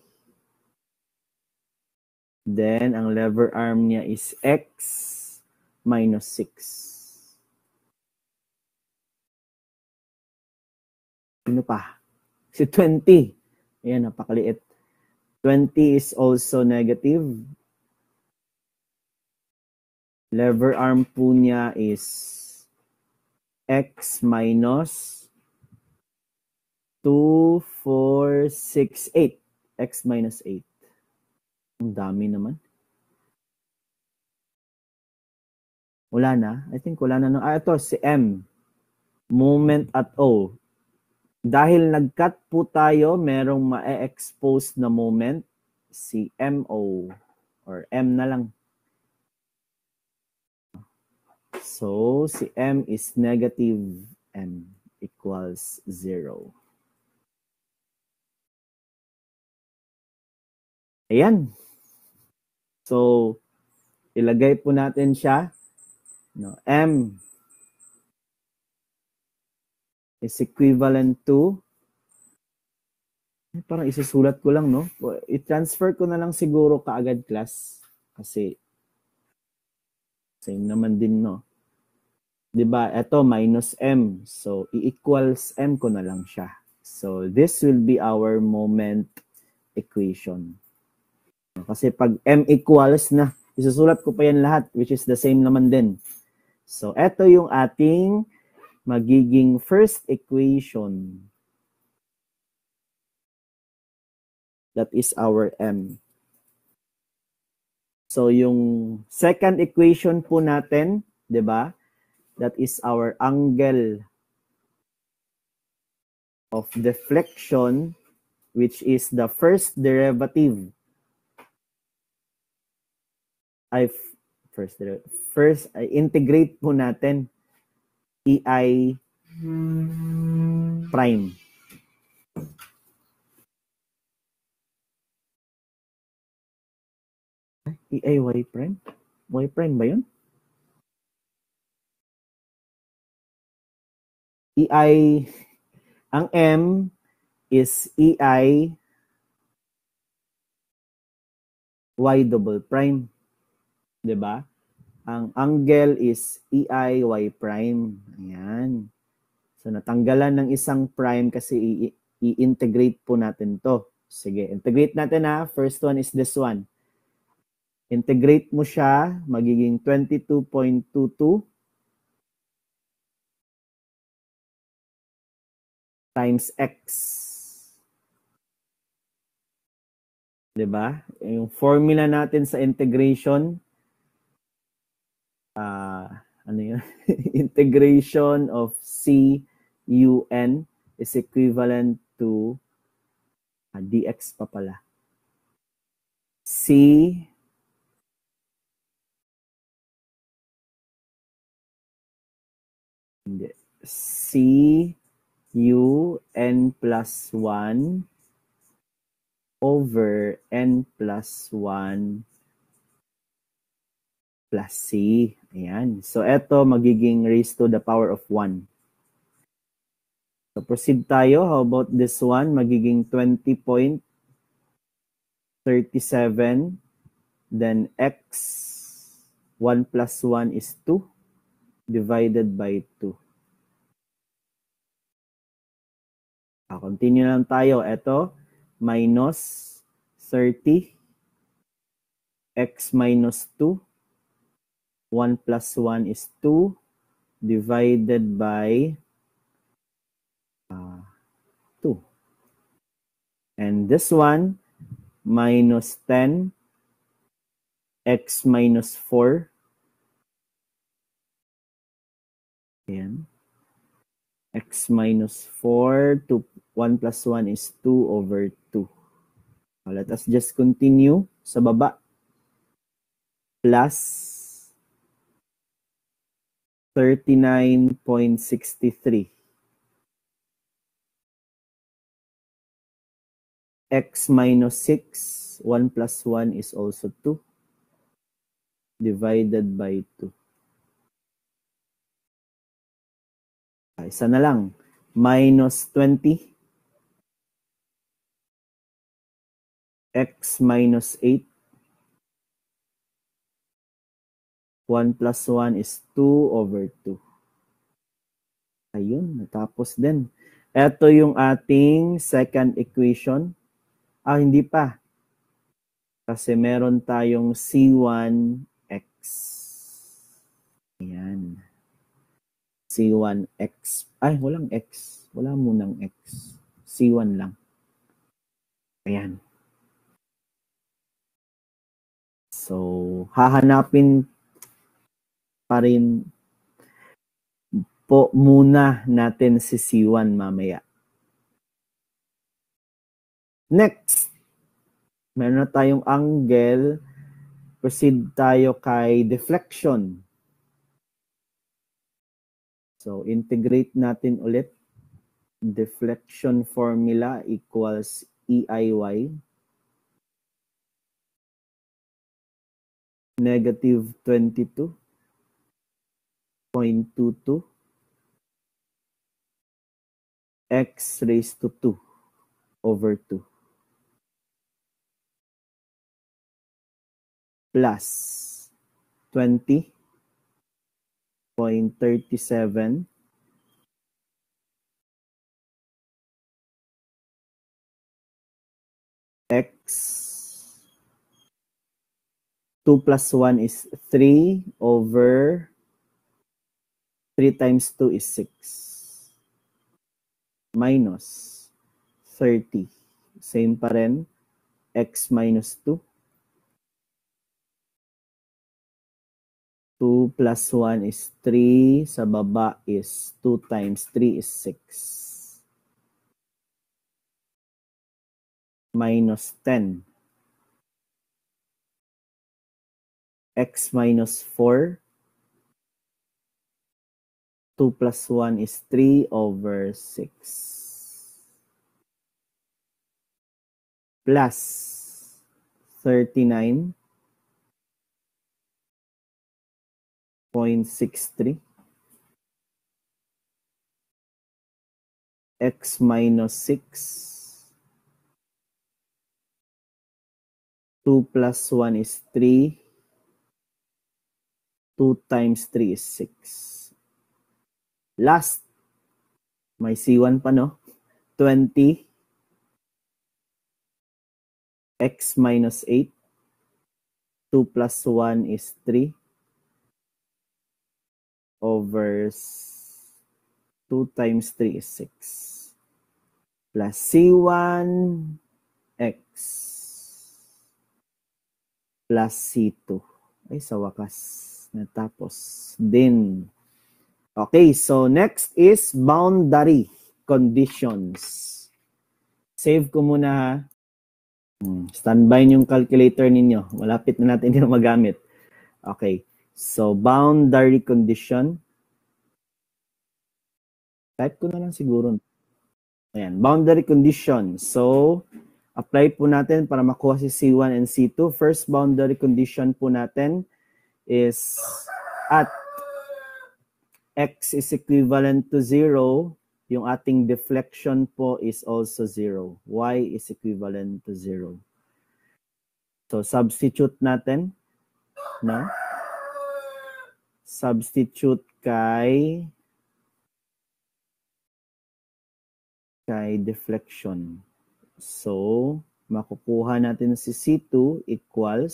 Then, ang lever arm niya is X minus 6. Sino pa? Si 20. Ayan, napakaliit. 20 is also negative. Lever arm po niya is X minus 2, 4, 6, 8. X minus 8. Ang dami naman. Wala na. I think wala na. Ito, si M. Moment at O. Dahil nag-cut po tayo, merong ma-expose na moment, si MO. Or M na lang. So, si M is negative M equals 0. Ayan. So, ilagay po natin siya. No, M is equivalent to, parang isusulat ko lang, no? I-transfer ko na lang siguro kaagad, class. Kasi, same naman din, no? Diba? Ito, minus M. So, i-equals M ko na lang siya. So, this will be our moment equation. Kasi pag M equals na, isusulat ko pa yan lahat, which is the same naman din. So, ito yung ating magiging first equation. That is our M. So, yung second equation po natin, di ba? That is our angle of deflection, which is the first derivative. First, integrate po natin EI prime. EI Y prime? Y prime ba yun? EI, ang M is EI Y double prime. 'Di ba? Ang angle is EI Y prime. Ayan. So, natanggalan ng isang prime kasi i-integrate po natin to. Sige, integrate natin ha. First one is this one. Integrate mo siya, magiging 22.22 times x. 'Di ba? Yung formula natin sa integration, ano yun? Integration of CUN is equivalent to dx pa pala. C U n plus 1 over n plus 1 plus c. Ayan. So, ito magiging raised to the power of 1. So, proceed tayo. How about this one? Magiging 20.37. Then, x 1 plus 1 is 2 divided by 2. Continue lang tayo. Ito, minus 30. X minus 2. 1 plus 1 is 2 divided by 2. And this one, minus 10, x minus 4. Ayan. X minus 4 to 1 plus 1 is 2 over 2. Let us just continue sa baba. Plus 39.63. X minus 6, 1 plus 1 is also 2 divided by 2. Isa na lang. Minus 20. X minus 8. 1 plus 1 is 2 over 2. Ayun, natapos din. Ito yung ating second equation. Hindi pa. Kasi meron tayong C1x. Ayan. C1x. Ay, walang x. Wala munang x. C1 lang. Ayan. So, hahanapin pa rin po muna natin si C1 mamaya. Next, meron na tayong angle. Proceed tayo kay deflection. So, integrate natin ulit. Deflection formula equals EIY. Negative 22.22 x raised to 2 over 2 plus 20.37 x 2 plus 1 is 3 over 3 times 2 is 6 minus 30. Same pa rin. X minus 2. 2 plus 1 is 3. Sa baba is 2 times 3 is 6. Minus 10. X minus 4. 2 plus 1 is 3 over 6. Plus 39.63 x minus 6. 2 plus 1 is 3. 2 times 3 is 6. Last, may C1 pa, no? 20 x minus 8. 2 plus 1 is 3 over 2 times 3 is 6 plus C1 x plus C2. Ay, sa wakas natapos din. Okay, so next is boundary conditions. Save ko muna ha. Standby yung calculator ninyo. Malapit na natin yung magamit. Okay, so boundary condition. Type ko na lang siguro. Ayan, boundary condition. So, apply po natin para makuha si C1 and C2. First boundary condition po natin is at x is equivalent to 0, yung ating deflection po is also 0. Y is equivalent to 0. So, substitute natin, no? Substitute kay deflection. So, makukuha natin si C2 equals,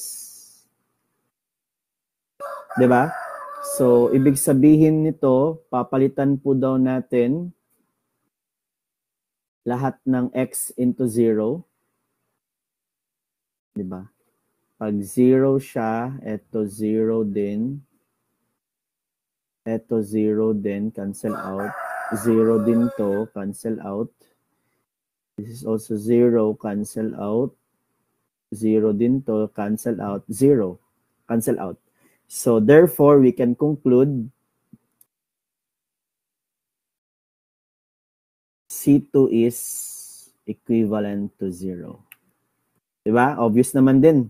diba? So, ibig sabihin nito, papalitan po daw natin lahat ng x into 0. Diba? Pag 0 siya, eto 0 din. Eto 0 din, cancel out. 0 din to, cancel out. This is also 0, cancel out. 0 din to, cancel out. 0, cancel out. So, therefore, we can conclude C2 is equivalent to 0. Diba? Obvious naman din.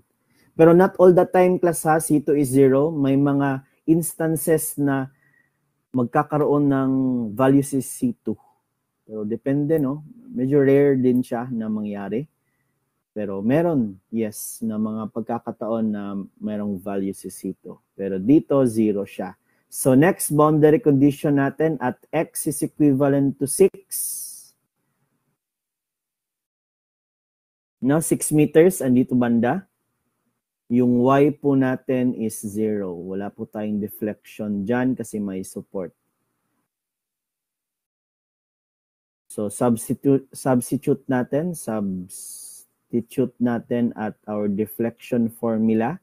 Pero not all the time, class ha, C2 is 0. May mga instances na magkakaroon ng value si C2. Pero depende, no? Medyo rare din siya na mangyari. Pero meron, yes, na mga pagkakataon na merong value si C2. Pero dito, 0 siya. So, next boundary condition natin at x is equivalent to 6. No, 6 meters, andito banda. Yung y po natin is 0. Wala po tayong deflection dyan kasi may support. So, substitute natin at our deflection formula.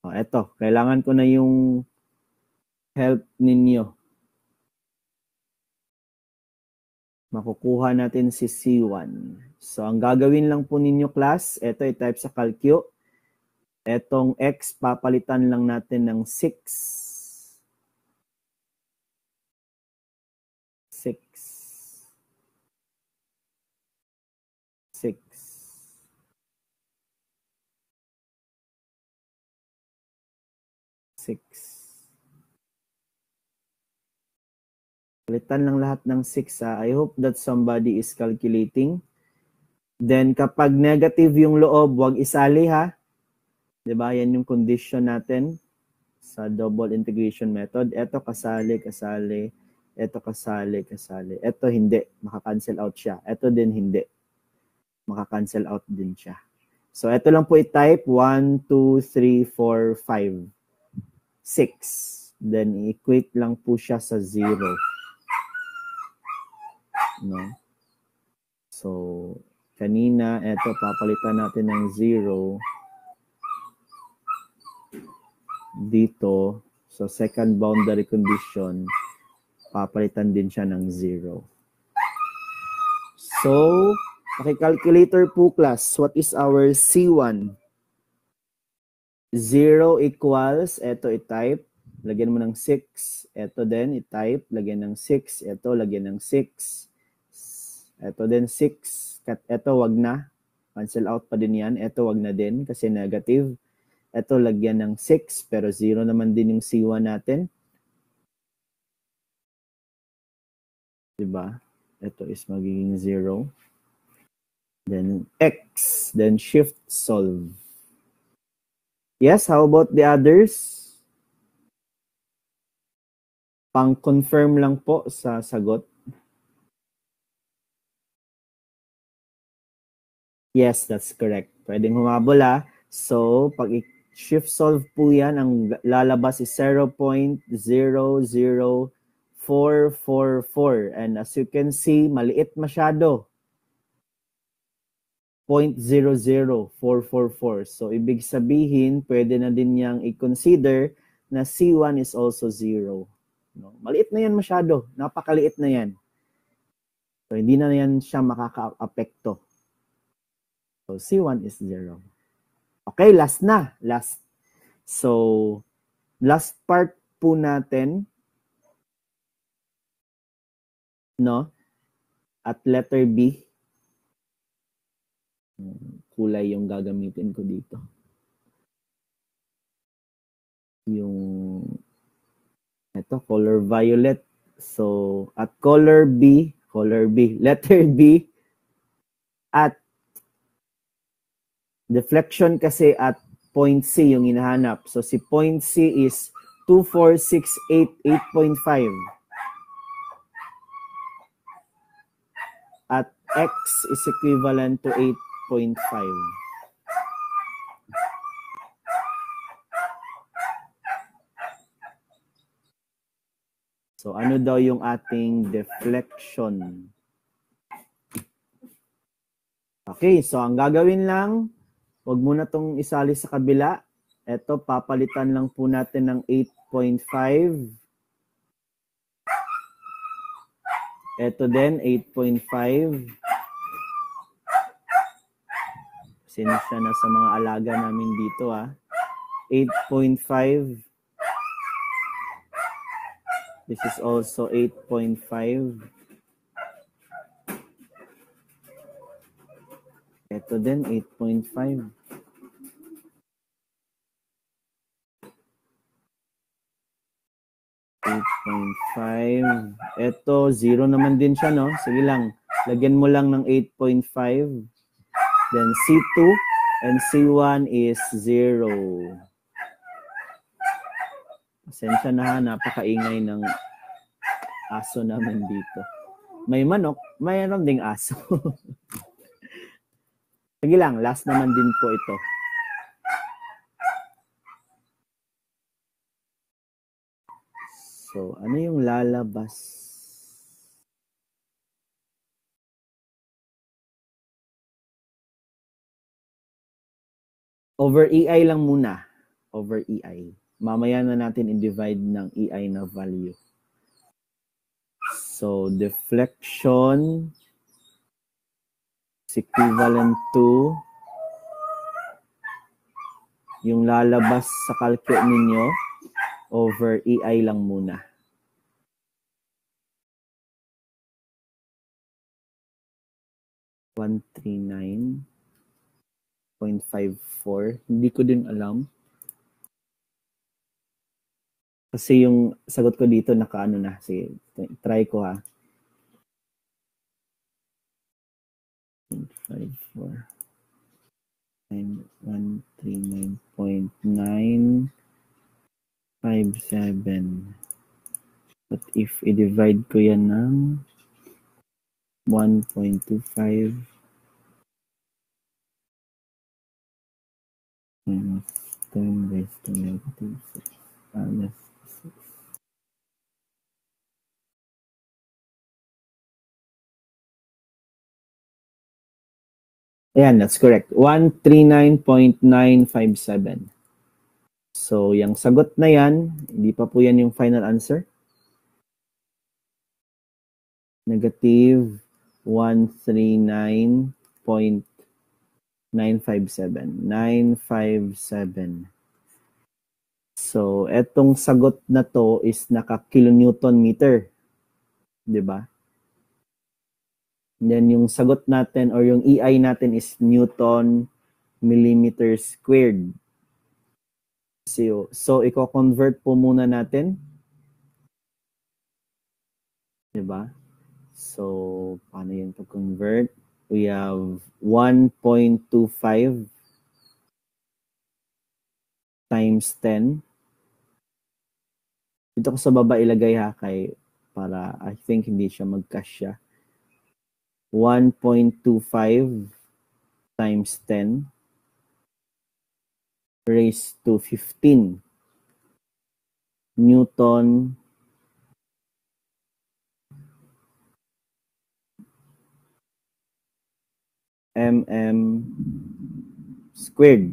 Eto, kailangan ko na yung help ninyo. Makukuha natin si C1. So, ang gagawin lang po ninyo, class, eto i-type sa calcu. Etong x, papalitan lang natin ng 6. 6. 6. 6. Palitan lang lahat ng 6 ha. I hope that somebody is calculating. Then kapag negative yung loob, wag isali ha. Diba? Yan yung condition natin sa double integration method. Ito kasali, kasali. Ito kasali, kasali. Ito hindi. Maka-cancel out siya. Ito din hindi. Maka-cancel out din siya. So, ito lang po i-type. 1, 2, 3, 4, 5, 6. Then, i-equate lang po siya sa 0. No? So, kanina, ito, papalitan natin ng 0. Dito, so second boundary condition, papalitan din siya ng 0. So, calculator po, class, what is our C1? 0 equals, eto i-type, lagyan mo ng 6, eto din i-type, lagyan ng 6, eto lagyan ng 6, eto din 6, eto wag na, cancel out pa din yan, eto wag na din kasi negative. Ito, lagyan ng 6, pero 0 naman din yung C1 natin. Diba? ito is magiging 0. Then X, then shift solve. Yes, how about the others? Pang-confirm lang po sa sagot. Yes, that's correct. Pwedeng humabol ah. So, pag shift solve po yan, ang lalabas is 0.00444. And as you can see, maliit masyado. 0.00444. So, ibig sabihin, pwede na din niyang i-consider na C1 is also 0. No? Maliit na yan masyado. Napakaliit na yan. So, hindi na yan siya makaka-apekto. So, C1 is 0. Okay, last na. Last. So, last part po natin, no? At letter B. Kulay yung gagamitin ko dito. Yung ito, color violet. So, at color B, letter B, at deflection kasi at point C yung hinahanap. So, si point C is 2468.8.5. At X is equivalent to 8.5. So, ano daw yung ating deflection? Okay, so ang gagawin lang, wag muna tong isali sa kabila. Ito, papalitan lang po natin ng 8.5. Ito din, 8.5. Sinisya na sa mga alaga namin dito, 8.5. This is also 8.5. Ito din, 8.5. Ito, 0 naman din siya, no? Sige lang. Lagyan mo lang ng 8.5. Then C2 and C1 is 0. Pasensya na, napakaingay ng aso naman dito. May manok, mayroon ding aso. Sige lang, last naman din po ito. So, ano yung lalabas? Over EI lang muna. Over EI. Mamaya na natin i-divide ng EI na value. So, deflection is equivalent to yung lalabas sa calcu ninyo over EI lang muna. .54. Hindi ko din alam. Kasi yung sagot ko dito nakaano na. Sige, try ko ha. 54. 139.957. But if i-divide ko yan ng 1.25 minus 10 raised to negative 6 minus 6. Ayan, that's correct. 139.957. So, yung sagot na yan, hindi pa po yan yung final answer. Negative 139.957. So, etong sagot na to is naka-kilonewton meter. Diba? And then yung sagot natin or yung EI natin is Newton millimeter squared. So i-convert po muna natin. Diba? So, paano yun pag-convert? We have 1.25 times 10. Dito ko sa baba ilagay ha, para I think hindi siya magkasya. 1.25 times 10 raised to 15 Newton mm squared.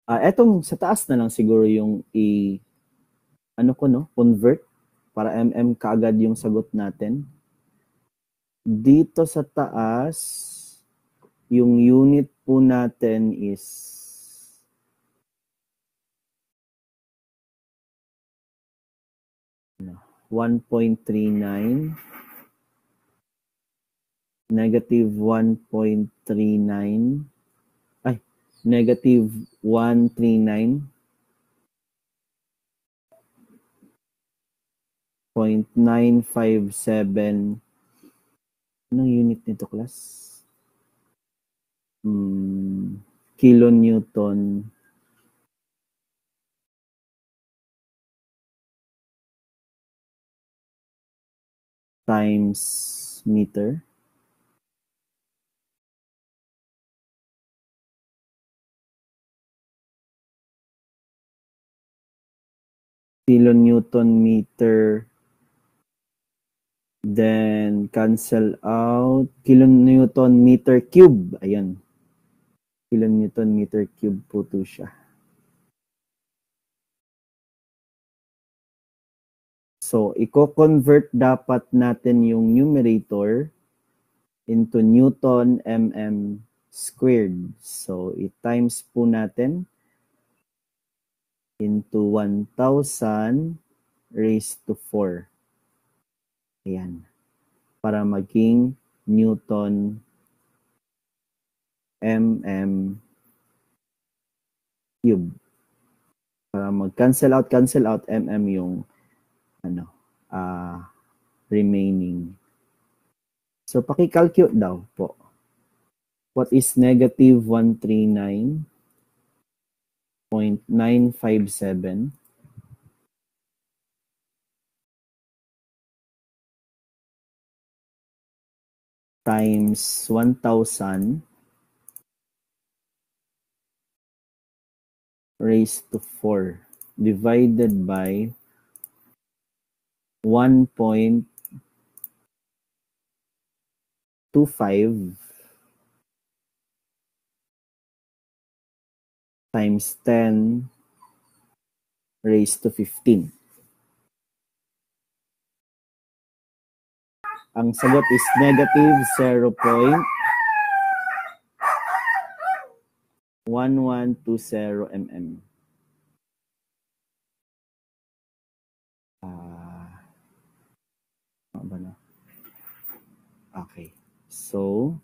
Etong sa taas na lang siguro yung convert para mm kaagad yung sagot natin. Dito sa taas, yung unit po natin is -1.39 negative 1.39 negative 139.957. Anong unit nito, class? Kilonewton times meter. Kilonewton meter, then cancel out kilonewton meter cube. Ayan, kilonewton meter cube po to siya. So i-convert dapat natin yung numerator into Newton mm squared. So i-times po natin into 1,000 raised to 4. Ayan. Para maging Newton mm cube. Para mag-cancel out mm yung remaining. So paki-calculate daw po. What is negative 139.957 times 1,000 raised to 4 divided by 1.25 times 10 raised to 15. Ang sagot is negative 0.1120 mm. Okay. So,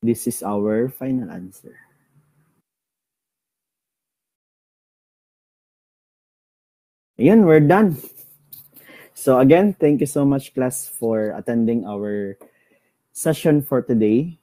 this is our final answer. Ayun, we're done. So again, thank you so much, class, for attending our session for today.